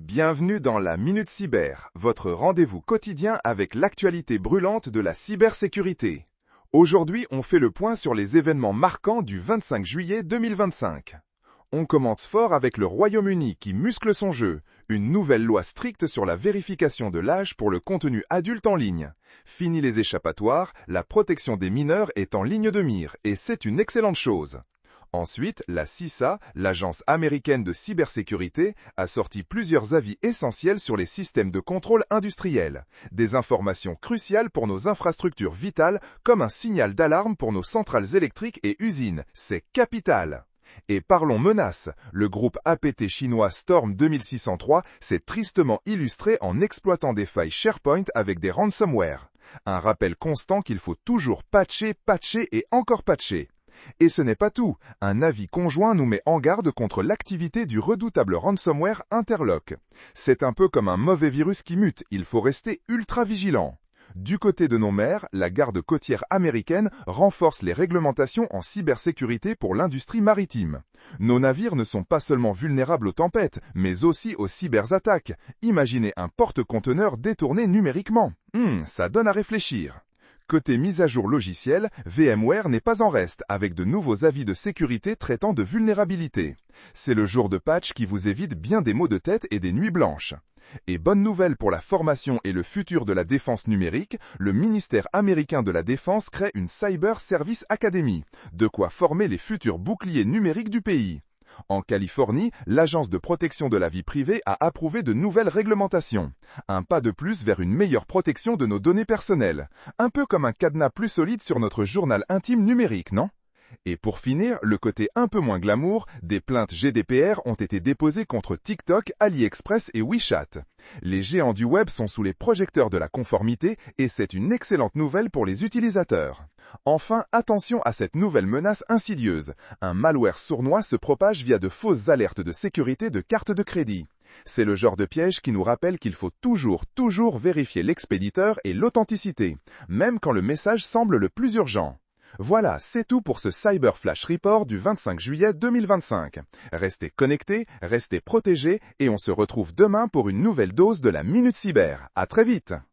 Bienvenue dans la Minute Cyber, votre rendez-vous quotidien avec l'actualité brûlante de la cybersécurité. Aujourd'hui, on fait le point sur les événements marquants du 25 juillet 2025. On commence fort avec le Royaume-Uni qui muscle son jeu, une nouvelle loi stricte sur la vérification de l'âge pour le contenu adulte en ligne. Fini les échappatoires, la protection des mineurs est en ligne de mire, et c'est une excellente chose. Ensuite, la CISA, l'agence américaine de cybersécurité, a sorti plusieurs avis essentiels sur les systèmes de contrôle industriels. Des informations cruciales pour nos infrastructures vitales, comme un signal d'alarme pour nos centrales électriques et usines. C'est capital. Et parlons menaces. Le groupe APT chinois Storm 2603 s'est tristement illustré en exploitant des failles SharePoint avec des ransomware. Un rappel constant qu'il faut toujours patcher et encore patcher. Et ce n'est pas tout, un avis conjoint nous met en garde contre l'activité du redoutable ransomware Interlock. C'est un peu comme un mauvais virus qui mute, il faut rester ultra vigilant. Du côté de nos mers, la garde côtière américaine renforce les réglementations en cybersécurité pour l'industrie maritime. Nos navires ne sont pas seulement vulnérables aux tempêtes, mais aussi aux cyberattaques. Imaginez un porte-conteneur détourné numériquement. Ça donne à réfléchir. Côté mise à jour logicielle, VMware n'est pas en reste, avec de nouveaux avis de sécurité traitant de vulnérabilité. C'est le jour de patch qui vous évite bien des maux de tête et des nuits blanches. Et bonne nouvelle pour la formation et le futur de la défense numérique, le ministère américain de la Défense crée une Cyber Service Academy, de quoi former les futurs boucliers numériques du pays. En Californie, l'Agence de protection de la vie privée a approuvé de nouvelles réglementations. Un pas de plus vers une meilleure protection de nos données personnelles. Un peu comme un cadenas plus solide sur notre journal intime numérique, non ? Et pour finir, le côté un peu moins glamour, des plaintes GDPR ont été déposées contre TikTok, AliExpress et WeChat. Les géants du web sont sous les projecteurs de la conformité et c'est une excellente nouvelle pour les utilisateurs. Enfin, attention à cette nouvelle menace insidieuse. Un malware sournois se propage via de fausses alertes de sécurité de cartes de crédit. C'est le genre de piège qui nous rappelle qu'il faut toujours vérifier l'expéditeur et l'authenticité, même quand le message semble le plus urgent. Voilà, c'est tout pour ce Cyber Flash Report du 25 juillet 2025. Restez connectés, restez protégés et on se retrouve demain pour une nouvelle dose de la Minute Cyber. À très vite!